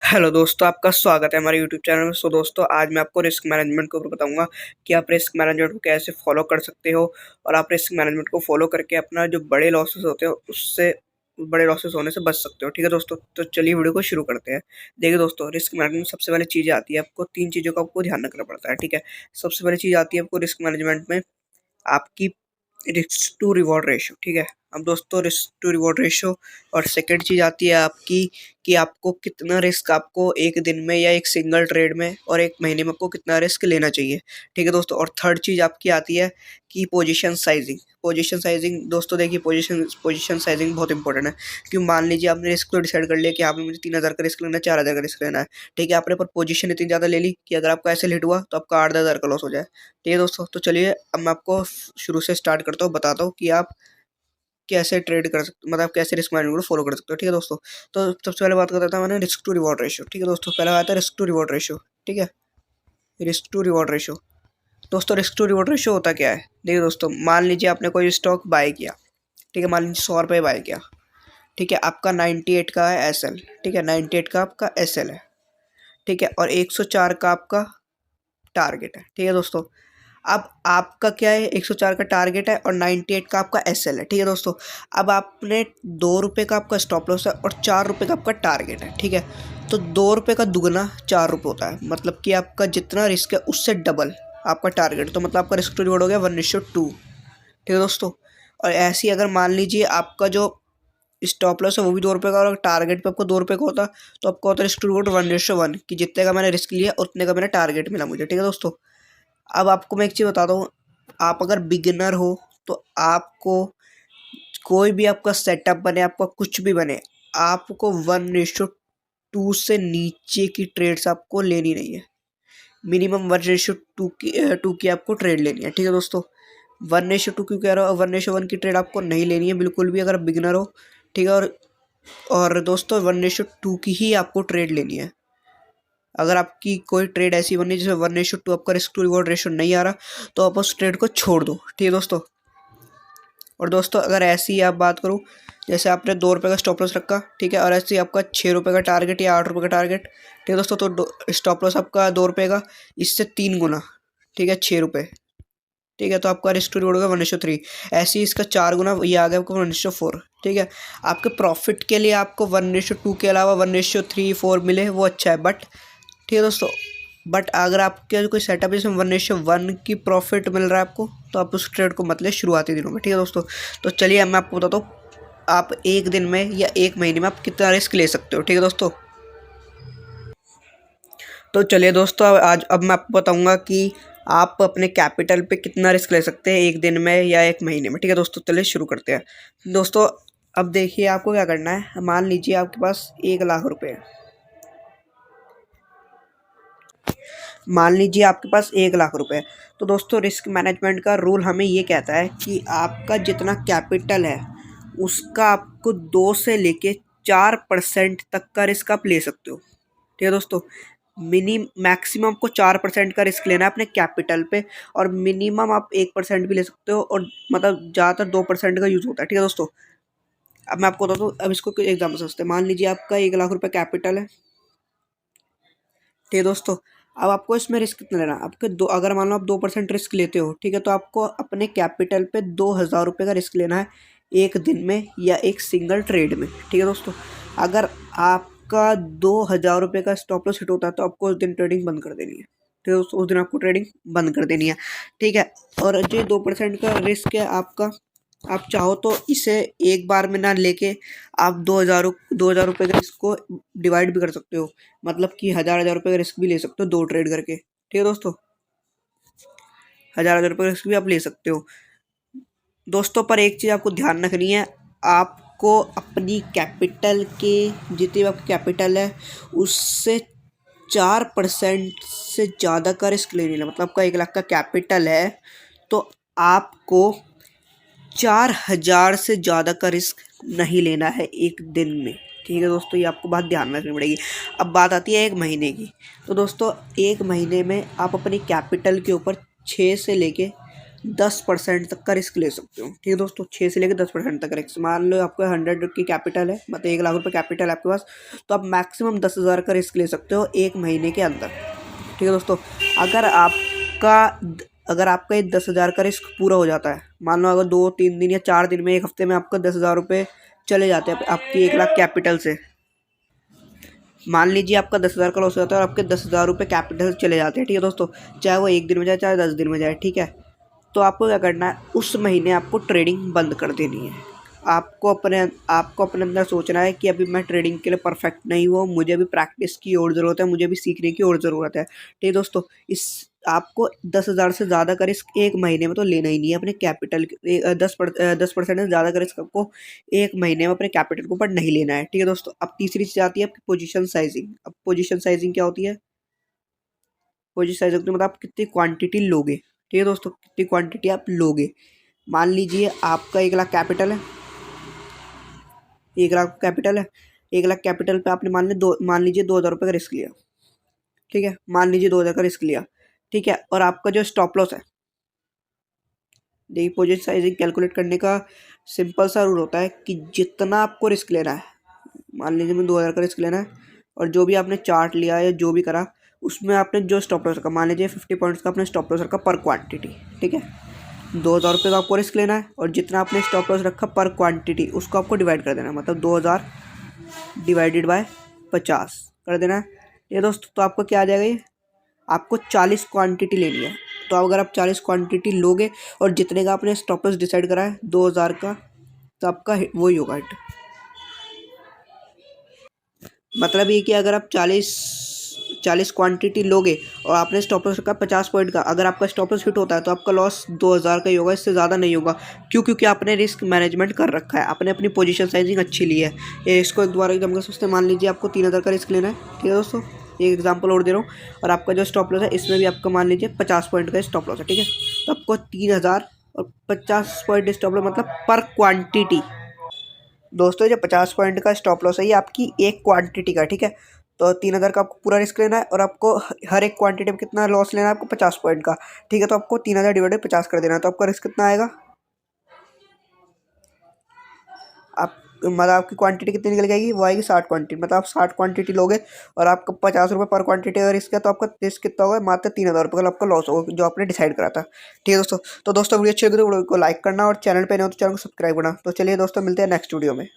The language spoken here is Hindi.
हेलो दोस्तों, आपका स्वागत है हमारे यूट्यूब चैनल में। दोस्तों, आज मैं आपको रिस्क मैनेजमेंट के ऊपर बताऊंगा कि आप रिस्क मैनेजमेंट को कैसे फॉलो कर सकते हो और आप रिस्क मैनेजमेंट को फॉलो करके अपना जो बड़े लॉसेस होते हैं उससे बड़े लॉसेस होने से बच सकते हो। ठीक है दोस्तों, तो चलिए वीडियो को शुरू करते हैं। देखिए दोस्तों, रिस्क मैनेजमेंट में सबसे पहले चीज़ें आती है, आपको तीन चीज़ों का आपको ध्यान रखना पड़ता है। ठीक है, सबसे पहले चीज़ आती है आपको रिस्क मैनेजमेंट में आपकी रिस्क टू रिवॉर्ड रेशियो। ठीक है, अब दोस्तों रिस्क टू रिवॉर्ड रेशियो और सेकंड चीज़ आती है आपकी कि आपको कितना रिस्क आपको एक दिन में या एक सिंगल ट्रेड में और एक महीने में आपको कितना रिस्क लेना चाहिए। ठीक है दोस्तों, और थर्ड चीज़ आपकी आती है कि पोजीशन साइजिंग। पोजीशन साइजिंग दोस्तों, देखिए पोजीशन साइजिंग बहुत इंपॉर्टेंट है। क्यों, मान लीजिए आपने रिस्क तो डिसाइड कर लिया कि आपने मुझे 3,000 का रिस्क लेना है, 4,000 का रिस्क लेना है। ठीक है, आपने पर पोजीशन इतनी ज़्यादा ले ली कि अगर आपका ऐसे हिट हुआ तो आपका 8-10,000 का लॉस हो जाए। ठीक है दोस्तों, तो चलिए अब मैं आपको शुरू से स्टार्ट करता हूँ, बताता हूँ कि आप कैसे ट्रेड कर सकते, मतलब कैसे रिस्क मैनेजमेंट को फॉलो कर सकते हो। ठीक है दोस्तों, तो सबसे पहले बात करता था मैंने रिस्क टू रिवॉर्ड रेशियो। ठीक है दोस्तों, पहला आया था रिस्क टू रिवॉर्ड रेशियो। ठीक है, रिस्क टू रिवॉर्ड रेशियो। दोस्तों, रिस्क टू रिवॉर्ड रेशियो होता क्या है? देखिए दोस्तों, मान लीजिए आपने कोई स्टॉक बाय किया। ठीक है, मान लीजिए 100 रुपये बाय किया। ठीक है, आपका 98 का है SL। ठीक है, 98 का आपका SL है। ठीक है, और 104 का आपका टारगेट है। ठीक है दोस्तों, अब आपका क्या है, 104 का टारगेट है और 98 का आपका SL है। ठीक है दोस्तों, अब आपने 2 रुपये का आपका स्टॉप लॉस है और 4 रुपये का आपका टारगेट है। ठीक है, तो 2 रुपये का दुगना 4 रुपये होता है, मतलब कि आपका जितना रिस्क है उससे डबल आपका टारगेट। तो मतलब आपका रिस्क टू रिवॉर्ड हो गया 1:2। ठीक है दोस्तों, और ऐसे ही अगर मान लीजिए आपका जो स्टॉप लॉस है वो भी 2 रुपये का और टारगेट पे आपको 2 रुपये का होता, तो आपका होता है रिस्क टू रिवॉर्ड 1:1 कि जितने का मैंने रिस्क लिया उतने का मेरा टारगेट मिला मुझे। ठीक है दोस्तों, अब आपको मैं एक चीज़ बताता हूँ, आप अगर बिगिनर हो तो आपको कोई भी आपका सेटअप बने, आपका कुछ भी बने, आपको 1:2 से नीचे की ट्रेड्स आपको लेनी नहीं है। मिनिमम 1:2 की आपको ट्रेड लेनी है। ठीक है दोस्तों, 1:2 क्यों कह रहा हूँ, 1:1 की ट्रेड आपको नहीं लेनी है बिल्कुल भी, अगर बिगिनर हो। ठीक है, और दोस्तों 1:2 की ही आपको ट्रेड लेनी है। अगर आपकी कोई ट्रेड ऐसी बनी जिसमें 1:2 आपका रिस्क टू रिवॉर्ड रेशियो नहीं आ रहा, तो आप उस ट्रेड को छोड़ दो। ठीक है दोस्तों, और दोस्तों अगर ऐसी ही आप बात करूँ, जैसे आपने 2 रुपये का स्टॉप लॉस रखा। ठीक है, और ऐसे ही आपका 6 रुपये का टारगेट या 8 रुपये का टारगेट। ठीक है दोस्तों, तो स्टॉप लॉस आपका 2 रुपये का, इससे 3 गुना। ठीक है, 6 रुपये। ठीक है, तो आपका रिस्क टू रिवॉर्ड होगा 1:3। ऐसे ही इसका 4 गुना, ये आ गया आपको 1:4। ठीक है, आपके प्रॉफिट के लिए आपको 1:2 के अलावा 1:3-4 मिले वो अच्छा है, बट ठीक है दोस्तों, बट अगर आपके कोई सेटअप है जिसमें 1:1 की प्रॉफिट मिल रहा है आपको, तो आप उस ट्रेड को मत ले शुरुआती दिनों में। ठीक है दोस्तों, तो चलिए अब मैं आपको बताता हूँ आप एक दिन में या एक महीने में आप कितना रिस्क ले सकते हो। ठीक है दोस्तों, तो चलिए दोस्तों, अब मैं आपको बताऊंगा कि आप अपने कैपिटल पे कितना रिस्क ले सकते हैं एक दिन में या एक महीने में। ठीक है दोस्तों, चलिए शुरू करते हैं। दोस्तों, अब देखिए आपको क्या करना है। मान लीजिए आपके पास 1,00,000 रुपये है। मान लीजिए आपके पास 1,00,000 रुपये है, तो दोस्तों रिस्क मैनेजमेंट का रूल हमें ये कहता है कि आपका जितना कैपिटल है उसका आपको 2 से लेके 4% तक का रिस्क आप ले सकते हो। ठीक है दोस्तों, मैक्सिमम आपको 4% का रिस्क लेना है अपने कैपिटल पे, और मिनिमम आप 1% भी ले सकते हो, और मतलब ज़्यादातर 2% का यूज़ होता है। ठीक है दोस्तों, अब मैं आपको बताता हूँ, अब इसको एग्जाम्पल समझते हैं। मान लीजिए आपका 1,00,000 रुपये कैपिटल है। ठीक है दोस्तों, अब आपको इसमें रिस्क कितना लेना है, आपके दो, अगर मान लो आप 2% रिस्क लेते हो। ठीक है, तो आपको अपने कैपिटल पे 2,000 रुपये का रिस्क लेना है एक दिन में या एक सिंगल ट्रेड में। ठीक है दोस्तों, अगर आपका 2,000 रुपये का स्टॉप लॉस हिट होता है तो आपको उस दिन ट्रेडिंग बंद कर देनी है। ठीक है, उस दिन आपको ट्रेडिंग बंद कर देनी है। ठीक है, और जो 2% का रिस्क है आपका, आप चाहो तो इसे एक बार में ना लेके आप 2,000 रुपये का रिस्क को डिवाइड भी कर सकते हो, मतलब कि 1,000 रुपये का रिस्क भी ले सकते हो 2 ट्रेड करके। ठीक है दोस्तों, 1,000 रुपये का रिस्क भी आप ले सकते हो दोस्तों, पर एक चीज़ आपको ध्यान रखनी है, आपको अपनी कैपिटल के, जितनी भी आपकी कैपिटल है उससे 4% से ज़्यादा का रिस्क ले लेना। मतलब आपका 1,00,000 का कैपिटल है तो आपको 4,000 से ज़्यादा का रिस्क नहीं लेना है एक दिन में। ठीक है दोस्तों, ये आपको बात ध्यान में रखनी पड़ेगी। अब बात आती है एक महीने की, तो दोस्तों एक महीने में आप अपनी कैपिटल के ऊपर 6 से लेके 10% तक का रिस्क ले सकते हो। ठीक है दोस्तों, 6 से लेकर 10% तक रिस्क। मान लो आपका 100 की कैपिटल है, मतलब 1 लाख रुपये कैपिटल है आपके पास, तो आप मैक्सिमम 10,000 का रिस्क ले सकते हो 1 महीने के अंदर। ठीक है दोस्तों, अगर आपका अगर आपका ये 10,000 का रिस्क पूरा हो जाता है, मान लो अगर 2-3 दिन या 4 दिन में, 1 हफ्ते में आपका 10,000 रुपये चले जाते हैं आपकी 1 लाख कैपिटल से। मान लीजिए आपका 10,000 का लॉस हो जाता है और आपके 10,000 रुपये कैपिटल से चले जाते हैं। ठीक है दोस्तों, चाहे वो 1 दिन में जाए चाहे 10 दिन में जाए। ठीक है, तो आपको क्या करना है, उस महीने आपको ट्रेडिंग बंद कर देनी है। आपको अपने अंदर सोचना है कि अभी मैं ट्रेडिंग के लिए परफेक्ट नहीं हुआ, मुझे अभी प्रैक्टिस की और ज़रूरत है, मुझे अभी सीखने की और ज़रूरत है। ठीक है दोस्तों, इस आपको 10,000 से ज़्यादा का रिस्क 1 महीने में तो लेना ही नहीं है अपने कैपिटल। 10% से ज़्यादा का रिस्क आपको 1 महीने में अपने कैपिटल के ऊपर नहीं लेना है। ठीक है दोस्तों, अब तीसरी चीज़ आती है आपकी पोजीशन साइजिंग। अब पोजीशन साइजिंग क्या होती है? पोजीशन साइजिंग मतलब आप कितनी क्वांटिटी लोगे। ठीक है दोस्तों, कितनी क्वांटिटी आप लोगे। मान लीजिए आपका 1 लाख कैपिटल है, 1 लाख कैपिटल है। 1 लाख कैपिटल पे आपने मान लीजिए 2,000 रुपये का रिस्क लिया। ठीक है, मान लीजिए 2,000 का रिस्क लिया। ठीक है, और आपका जो स्टॉप लॉस है, देखिए पोजीशन साइजिंग कैलकुलेट करने का सिंपल सा रूल होता है कि जितना आपको रिस्क लेना है, मान लीजिए मैं 2,000 का रिस्क लेना है, और जो भी आपने चार्ट लिया या जो भी करा, उसमें आपने जो स्टॉप लॉस रखा, मान लीजिए 50 पॉइंट्स का आपने स्टॉप लॉस रखा पर क्वांटिटी। ठीक है, 2,000 रुपये का आपको रिस्क लेना है और जितना आपने स्टॉप लॉस रखा पर क्वांटिटी उसको आपको डिवाइड कर देना है, मतलब 2,000 डिवाइडेड बाय 50 कर देना है। ये दोस्तों, तो आपको क्या आ जाएगा, ये आपको 40 क्वांटिटी लेनी है। तो अगर आप 40 क्वांटिटी लोगे और जितने का आपने स्टॉप लॉस डिसाइड करा है 2,000 का, तो आपका वही होगा हिट। मतलब ये कि अगर आप 40 क्वांटिटी लोगे और आपने स्टॉप लॉस रखा 50 पॉइंट का, अगर आपका स्टॉप लॉस हिट होता है तो आपका लॉस 2,000 का ही होगा, इससे ज़्यादा नहीं होगा। क्यों? क्योंकि आपने रिस्क मैनेजमेंट कर रखा है, आपने अपनी पोजीशन साइजिंग अच्छी ली है। ये इसको एक दोबारा एकदम कर सोचते हैं, मान लीजिए आपको 3,000 का रिस्क लेना है। ठीक है दोस्तों, एक एग्जाम्पल और दे रहा हूँ, और आपका जो स्टॉप लॉस है इसमें भी आपका मान लीजिए 50 पॉइंट का स्टॉप लॉस है। ठीक है, तो आपको 3,000 और 50 पॉइंट स्टॉप लॉस मतलब पर क्वांटिटी। दोस्तों, जो 50 पॉइंट का स्टॉप लॉस है ये आपकी एक क्वांटिटी का। ठीक है, तो 3,000 का आपको पूरा रिस्क लेना है और आपको हर एक क्वांटिटी में कितना लॉस लेना है, आपको 50 पॉइंट का। ठीक है, तो आपको 3,000 डिवाइडेड 50 कर देना है, तो आपका रिस्क कितना आएगा, आप मतलब आपकी क्वांटिटी कितनी निकल जाएगी, वो आएगी 60 क्वांटिटी। मतलब आप 60 क्वांटिटी लोगे और आपका 50 रुपये पर क्वांटिटी का रिस्क है, तो आपका रिस्क कितना होगा, मात्र 3,000 रुपये का आपका लॉस होगा जो आपने डिसाइड करा था। ठीक है दोस्तों, तो दोस्तों वीडियो अच्छी लगी तो वीडियो को लाइक करना और चैनल पे नहीं हो तो चैनल को सब्सक्राइब करना। तो चलिए दोस्तों, मिलते हैं नेक्स्ट वीडियो में।